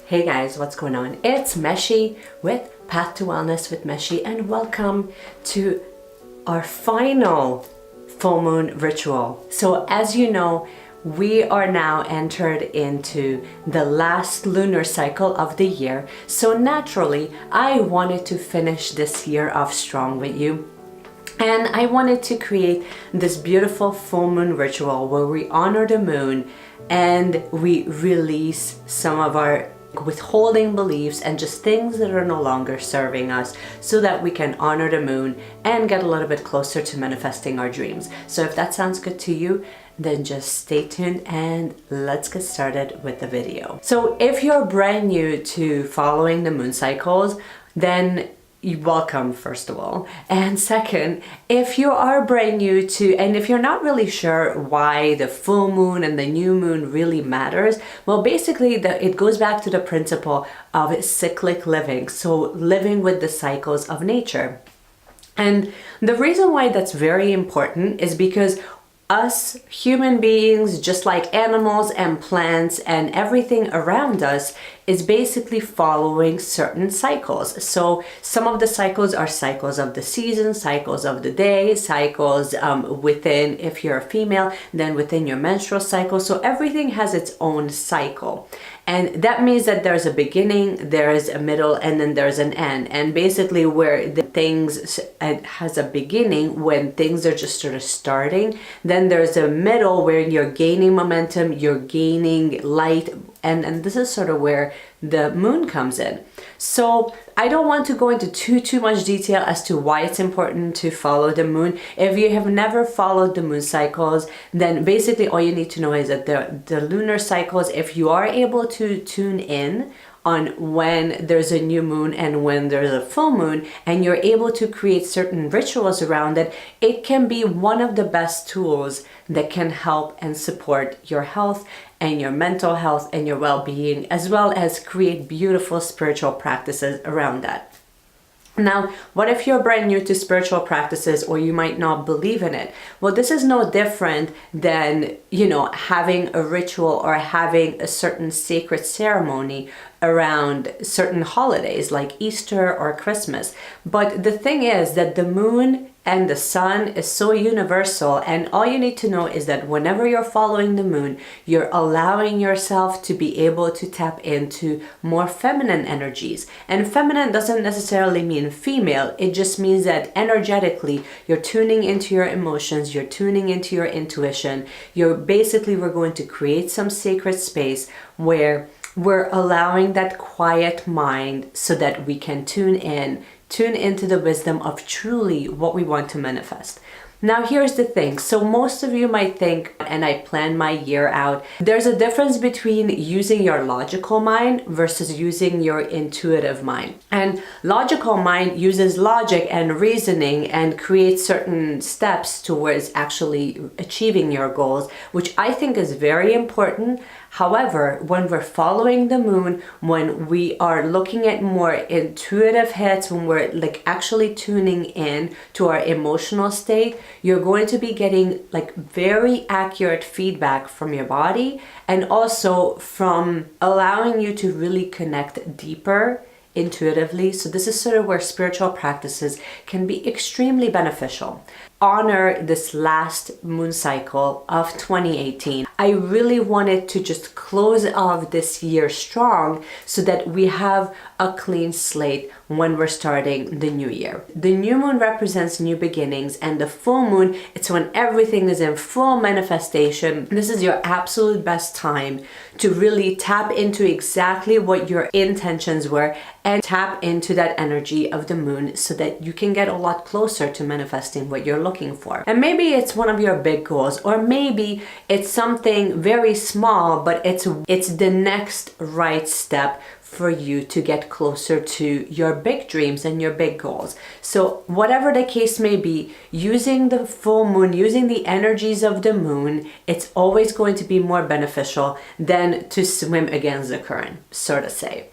Hey guys, what's going on? It's Meshi with Path to Wellness with Meshi, and welcome to our final full moon ritual. So as you know, we are now entered into the last lunar cycle of the year. So naturally, I wanted to finish this year off strong with you. And I wanted to create this beautiful full moon ritual where we honor the moon and we release some of our withholding beliefs and just things that are no longer serving us, so that we can honor the moon and get a little bit closer to manifesting our dreams. So if that sounds good to you, then just stay tuned and let's get started with the video. So if you're brand new to following the moon cycles, then welcome, first of all. And second, if you are brand new to, and if you're not really sure why the full moon and the new moon really matters, well, basically it goes back to the principle of cyclic living. So living with the cycles of nature. And the reason why that's very important is because us human beings, just like animals and plants and everything around us, is basically following certain cycles. So some of the cycles are cycles of the season, cycles of the day, cycles within, if you're a female, then within your menstrual cycle. So everything has its own cycle. And that means that there's a beginning, there's a middle, and then there's an end. And basically where the things has a beginning, when things are just sort of starting, then there's a middle where you're gaining momentum, you're gaining light, and this is sort of where the moon comes in. So I don't want to go into too much detail as to why it's important to follow the moon. If you have never followed the moon cycles, then basically all you need to know is that the lunar cycles, if you are able to tune in on when there's a new moon and when there's a full moon, and you're able to create certain rituals around it, it can be one of the best tools that can help and support your health and your mental health and your well-being, as well as create beautiful spiritual practices around that. Now, what if you're brand new to spiritual practices, or you might not believe in it? Well, this is no different than, having a ritual or having a certain sacred ceremony around certain holidays like Easter or Christmas. But the thing is that the moon and the sun is so universal, and all you need to know is that whenever you're following the moon, you're allowing yourself to be able to tap into more feminine energies. And feminine doesn't necessarily mean female, it just means that energetically you're tuning into your emotions, you're tuning into your intuition. We're going to create some sacred space where we're allowing that quiet mind so that we can tune into the wisdom of truly what we want to manifest. Now, here's the thing. So most of you might think, and I plan my year out, there's a difference between using your logical mind versus using your intuitive mind. And logical mind uses logic and reasoning and creates certain steps towards actually achieving your goals, which I think is very important. However, when we're following the moon, when we are looking at more intuitive hits, when we're actually tuning in to our emotional state, you're going to be getting very accurate feedback from your body, and also from allowing you to really connect deeper intuitively. So this is sort of where spiritual practices can be extremely beneficial. Honor this last moon cycle of 2018. I really wanted to just close off this year strong so that we have a clean slate when we're starting the new year. The new moon represents new beginnings, and the full moon, it's when everything is in full manifestation. This is your absolute best time to really tap into exactly what your intentions were and tap into that energy of the moon so that you can get a lot closer to manifesting what you're looking for. And maybe it's one of your big goals, or maybe it's something very small, but it's the next right step for you to get closer to your big dreams and your big goals. So whatever the case may be, using the full moon, using the energies of the moon, it's always going to be more beneficial than to swim against the current, so to say.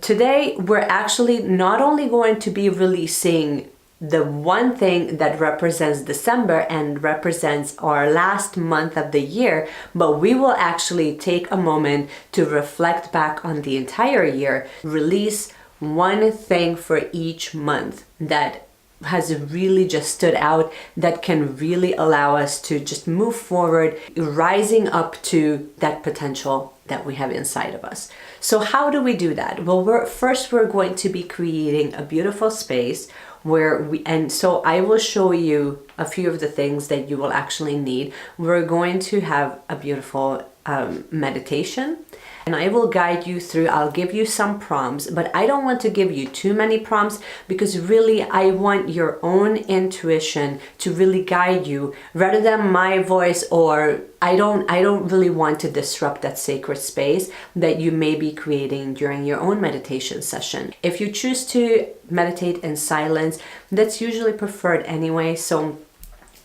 Today, we're actually not only going to be releasing the one thing that represents December and represents our last month of the year, but we will actually take a moment to reflect back on the entire year, release one thing for each month that has really just stood out, that can really allow us to just move forward, rising up to that potential that we have inside of us. So how do we do that? Well, we're going to be creating a beautiful space so I will show you a few of the things that you will actually need. We're going to have a beautiful meditation, and I will guide you through. I'll give you some prompts, but I don't want to give you too many prompts, because really I want your own intuition to really guide you rather than my voice, or I don't really want to disrupt that sacred space that you may be creating during your own meditation session. If you choose to meditate in silence, that's usually preferred anyway, so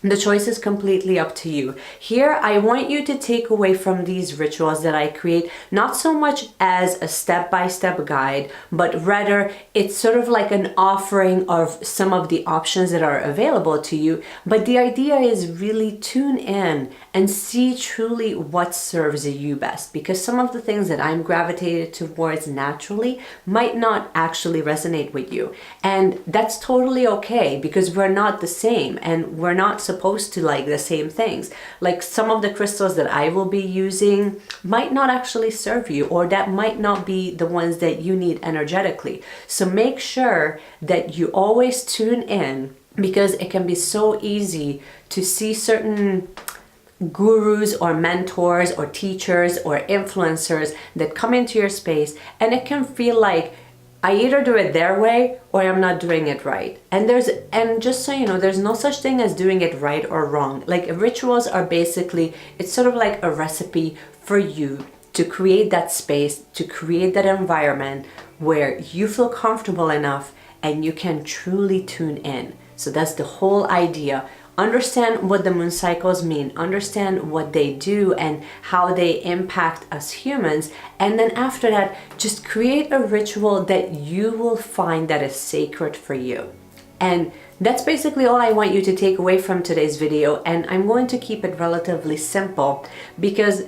the choice is completely up to you. Here, I want you to take away from these rituals that I create, not so much as a step-by-step guide, but rather it's sort of like an offering of some of the options that are available to you. But the idea is really tune in and see truly what serves you best, because some of the things that I'm gravitated towards naturally might not actually resonate with you. And that's totally okay, because we're not the same and we're not supposed to like the same things. Like some of the crystals that I will be using might not actually serve you, or that might not be the ones that you need energetically. So make sure that you always tune in, because it can be so easy to see certain gurus or mentors or teachers or influencers that come into your space, and it can feel like I either do it their way or I'm not doing it right. And just so you know, there's no such thing as doing it right or wrong. Like rituals are basically, it's sort of like a recipe for you to create that space, to create that environment where you feel comfortable enough and you can truly tune in. So that's the whole idea. Understand what the moon cycles mean, understand what they do and how they impact us humans, and then after that, just create a ritual that you will find that is sacred for you. And that's basically all I want you to take away from today's video, and I'm going to keep it relatively simple because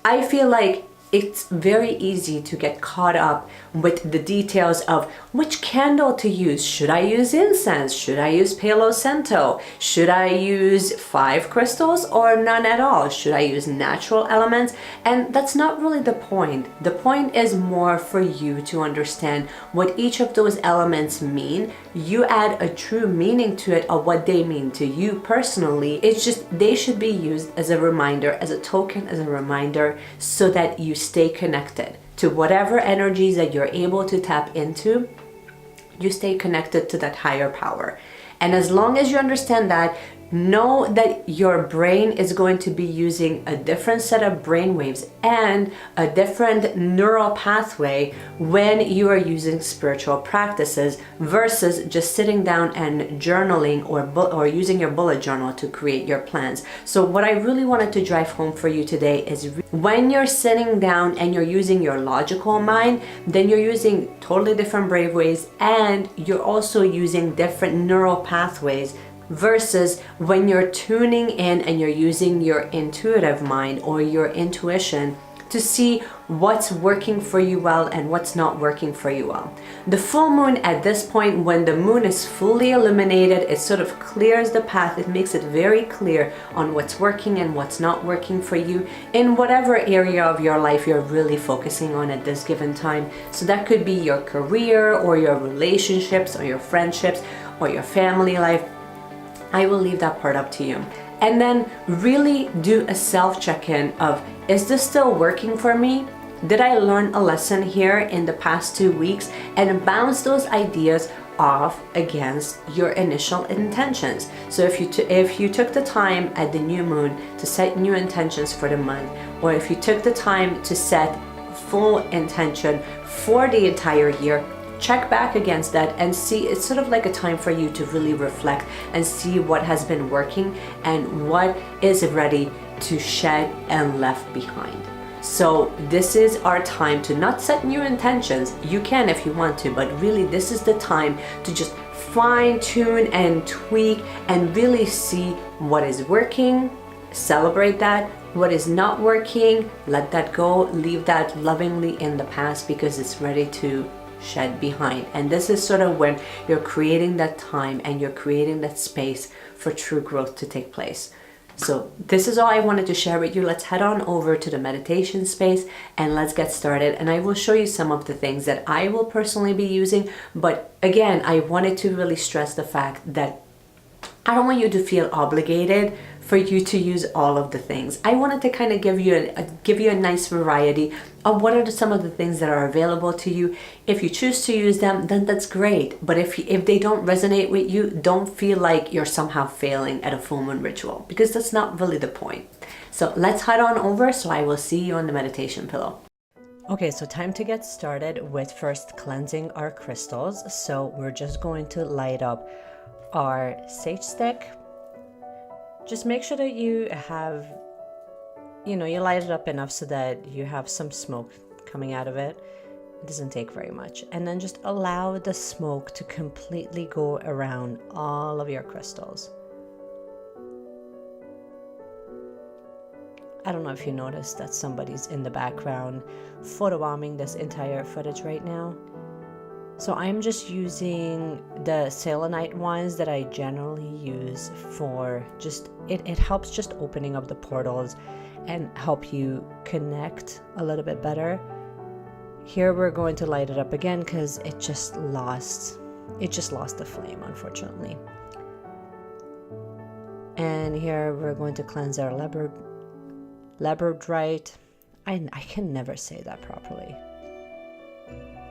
I feel like it's very easy to get caught up with the details of which candle to use. Should I use incense? Should I use Palo Santo? Should I use 5 crystals or none at all? Should I use natural elements? And that's not really the point. The point is more for you to understand what each of those elements mean. You add a true meaning to it of what they mean to you personally. It's just they should be used as a reminder, as a token, as a reminder, so that you stay connected to whatever energies that you're able to tap into. You stay connected to that higher power. And as long as you understand that, know that your brain is going to be using a different set of brain waves and a different neural pathway when you are using spiritual practices versus just sitting down and journaling or using your bullet journal to create your plans. So what I really wanted to drive home for you today is when you're sitting down and you're using your logical mind, then you're using totally different brain waves, and you're also using different neural pathways versus when you're tuning in and you're using your intuitive mind or your intuition to see what's working for you well and what's not working for you well. The full moon at this point, when the moon is fully illuminated, it sort of clears the path. It makes it very clear on what's working and what's not working for you in whatever area of your life you're really focusing on at this given time. So that could be your career or your relationships or your friendships or your family life. I will leave that part up to you. And then really do a self check-in of, is this still working for me? Did I learn a lesson here in the past 2 weeks? And bounce those ideas off against your initial intentions. So if you took the time at the new moon to set new intentions for the month, or if you took the time to set full intention for the entire year, check back against that and see. It's sort of like a time for you to really reflect and see what has been working and what is ready to shed and left behind. So this is our time to not set new intentions. You can if you want to, but really this is the time to just fine tune and tweak and really see what is working, celebrate that. What is not working, let that go, leave that lovingly in the past because it's ready to shed behind. And this is sort of when you're creating that time and you're creating that space for true growth to take place. So this is all I wanted to share with you. Let's head on over to the meditation space and let's get started. And I will show you some of the things that I will personally be using. But again, I wanted to really stress the fact that I don't want you to feel obligated for you to use all of the things. I wanted to kind of give you a nice variety of what are some of the things that are available to you. If you choose to use them, then that's great. But if they don't resonate with you, don't feel like you're somehow failing at a full moon ritual, because that's not really the point. So let's head on over. So I will see you on the meditation pillow. Okay, so time to get started with first cleansing our crystals. So we're just going to light up our sage stick. Just make sure that you have, you light it up enough so that you have some smoke coming out of it. It doesn't take very much. And then just allow the smoke to completely go around all of your crystals. I don't know if you noticed that somebody's in the background photobombing this entire footage right now. So I'm just using the selenite ones that I generally use for just, it helps just opening up the portals and help you connect a little bit better. Here we're going to light it up again because it just lost the flame, unfortunately. And here we're going to cleanse our labradorite. I can never say that properly.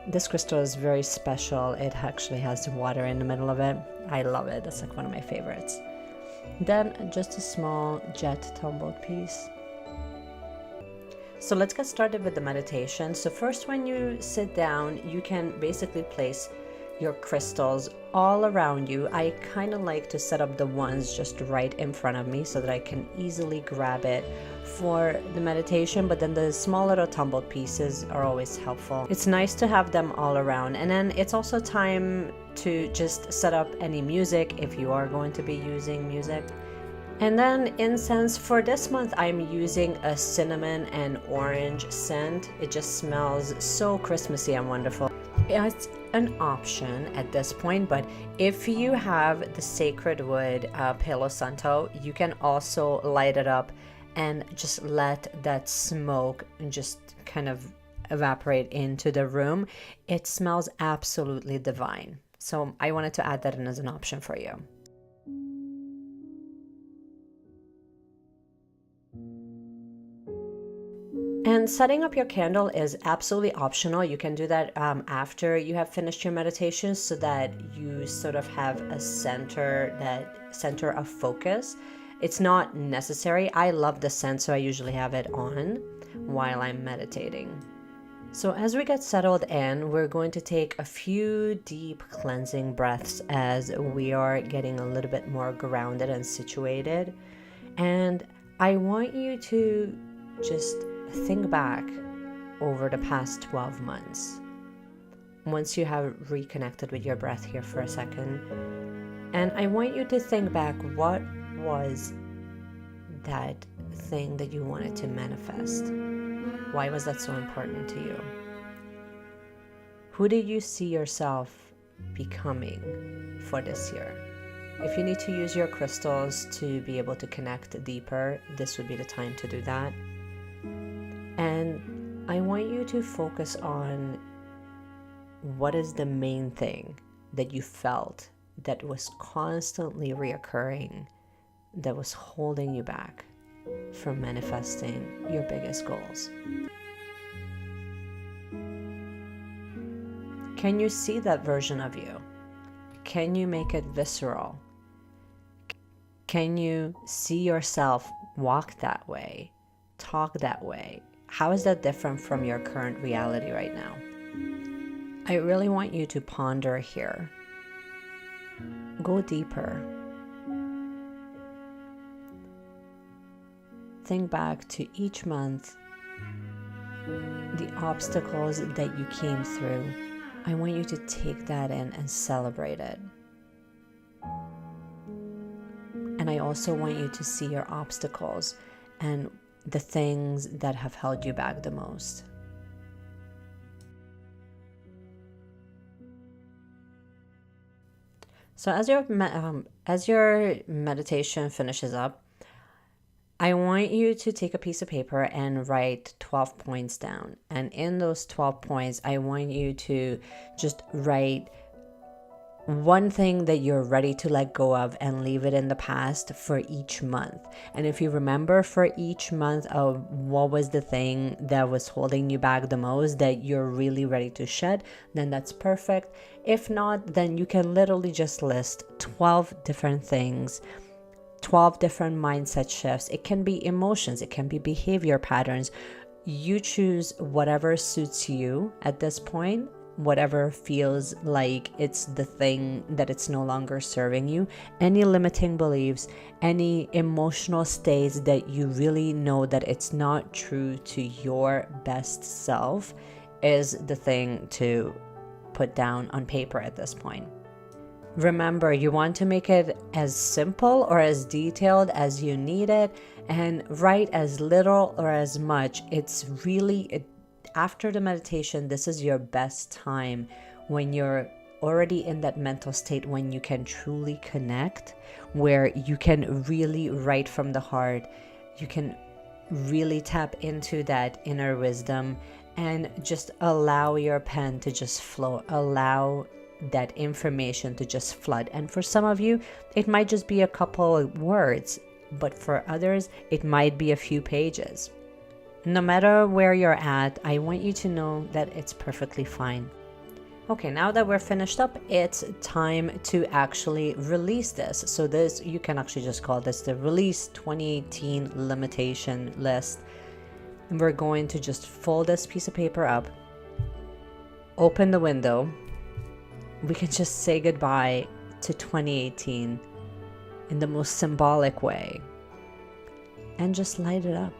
This crystal is very special. It actually has water in the middle of it. I love it. That's like one of my favorites. Then just a small jet tumbled piece. So let's get started with the meditation. So first, when you sit down, you can basically place your crystals all around you. I kind of like to set up the ones just right in front of me so that I can easily grab it for the meditation, but then the small little tumbled pieces are always helpful. It's nice to have them all around. And then it's also time to just set up any music if you are going to be using music. And then incense. For this month, I'm using a cinnamon and orange scent. It just smells so Christmassy and wonderful. It's an option at this point, but if you have the sacred wood Palo Santo, you can also light it up and just let that smoke just kind of evaporate into the room. It smells absolutely divine. So I wanted to add that in as an option for you. And setting up your candle is absolutely optional. You can do that after you have finished your meditation so that you sort of have a center of focus. It's not necessary. I love the scent, so I usually have it on while I'm meditating. So as we get settled in, we're going to take a few deep cleansing breaths as we are getting a little bit more grounded and situated. And I want you to just think back over the past 12 months. Once you have reconnected with your breath here for a second, and I want you to think back, what was that thing that you wanted to manifest? Why was that so important to you? Who did you see yourself becoming for this year? If you need to use your crystals to be able to connect deeper, this would be the time to do that. And I want you to focus on what is the main thing that you felt that was constantly reoccurring, that was holding you back from manifesting your biggest goals. Can you see that version of you? Can you make it visceral? Can you see yourself walk that way, talk that way? How is that different from your current reality right now? I really want you to ponder here. Go deeper. Think back to each month, the obstacles that you came through. I want you to take that in and celebrate it. And I also want you to see your obstacles and the things that have held you back the most. So as your meditation finishes up, I want you to take a piece of paper and write 12 points down. And in those 12 points, I want you to just write one thing that you're ready to let go of and leave it in the past for each month. And if you remember for each month of what was the thing that was holding you back the most that you're really ready to shed, then that's perfect. If not, then you can literally just list 12 different things, 12 different mindset shifts. It can be emotions, it can be behavior patterns. You choose whatever suits you at this point, whatever feels like it's the thing that it's no longer serving you. Any limiting beliefs, any emotional states that you really know that it's not true to your best self is the thing to put down on paper at this point. Remember, you want to make it as simple or as detailed as you need it, and write as little or as much. It's really, after the meditation, this is your best time when you're already in that mental state, when you can truly connect, where you can really write from the heart. You can really tap into that inner wisdom and just allow your pen to just flow, allow that information to just flood. And for some of you, it might just be a couple of words, but for others, it might be a few pages. No matter where you're at, I want you to know that it's perfectly fine. Okay, now that we're finished up, it's time to actually release this. So this, you can actually just call this the Release 2018 Limitation List. And we're going to just fold this piece of paper up, open the window. We can just say goodbye to 2018 in the most symbolic way and just light it up.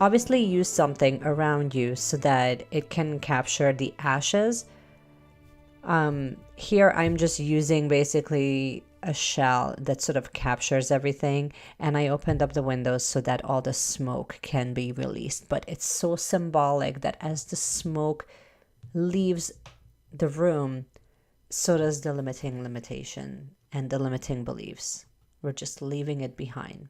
Obviously use something around you so that it can capture the ashes. Here I'm just using basically a shell that sort of captures everything, and I opened up the windows so that all the smoke can be released. But it's so symbolic that as the smoke leaves the room, so does the limitation and the limiting beliefs. We're just leaving it behind.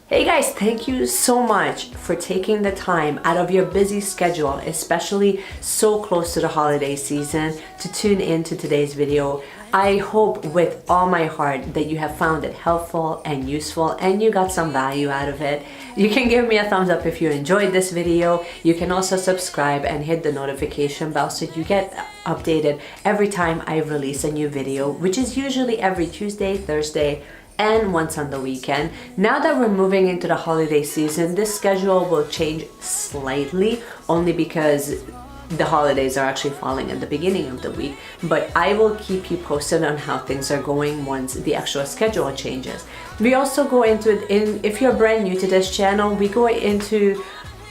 Hey guys, thank you so much for taking the time out of your busy schedule, especially so close to the holiday season, to tune into today's video. I hope with all my heart that you have found it helpful and useful and you got some value out of it. You can give me a thumbs up if you enjoyed this video. You can also subscribe and hit the notification bell so you get updated every time I release a new video, which is usually every Tuesday, Thursday, and once on the weekend. Now that we're moving into the holiday season, this schedule will change slightly, only because the holidays are actually falling at the beginning of the week, but I will keep you posted on how things are going once the actual schedule changes. We also go into if you're brand new to this channel, we go into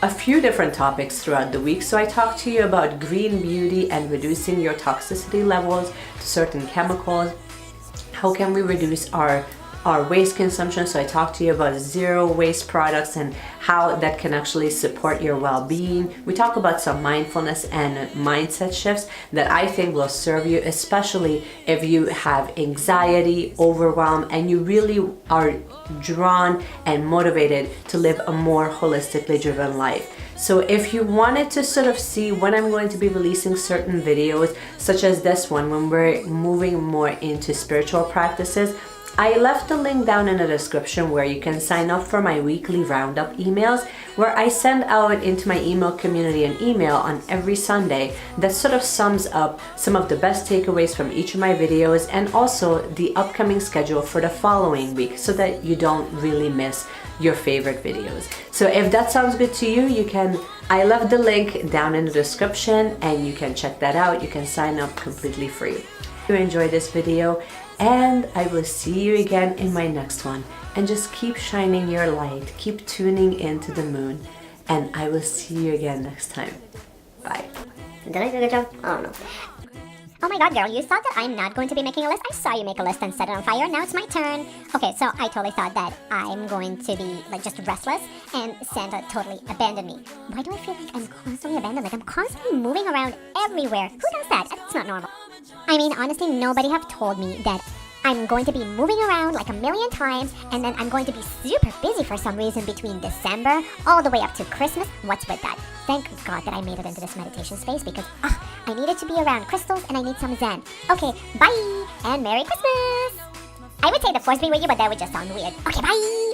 a few different topics throughout the week. So I talk to you about green beauty and reducing your toxicity levels to certain chemicals. How can we reduce our waste consumption? So I talk to you about zero waste products and how that can actually support your well-being. We talk about some mindfulness and mindset shifts that I think will serve you, especially if you have anxiety, overwhelm, and you really are drawn and motivated to live a more holistically driven life. So if you wanted to sort of see when I'm going to be releasing certain videos, such as this one, when we're moving more into spiritual practices, I left a link down in the description where you can sign up for my weekly roundup emails, where I send out into my email community an email on every Sunday that sort of sums up some of the best takeaways from each of my videos and also the upcoming schedule for the following week so that you don't really miss your favorite videos. So if that sounds good to you, I left the link down in the description and you can check that out. You can sign up completely free. If you enjoyed this video, and I will see you again in my next one. And just keep shining your light, keep tuning into the moon, and I will see you again next time. Bye. Did I do a good job? I don't know. Oh my god, girl, you thought that I'm not going to be making a list? I saw you make a list and set it on fire. Now it's my turn. Okay, so I totally thought that I'm going to be like just restless and Santa totally abandoned me. Why do I feel like I'm constantly abandoned? Like I'm constantly moving around everywhere. Who does that? That's not normal. I mean, honestly, nobody have told me that I'm going to be moving around like a million times and then I'm going to be super busy for some reason between December all the way up to Christmas. What's with that? Thank God that I made it into this meditation space because I needed to be around crystals and I need some zen. Okay, bye and Merry Christmas! I would say the force be with you, but that would just sound weird. Okay, bye!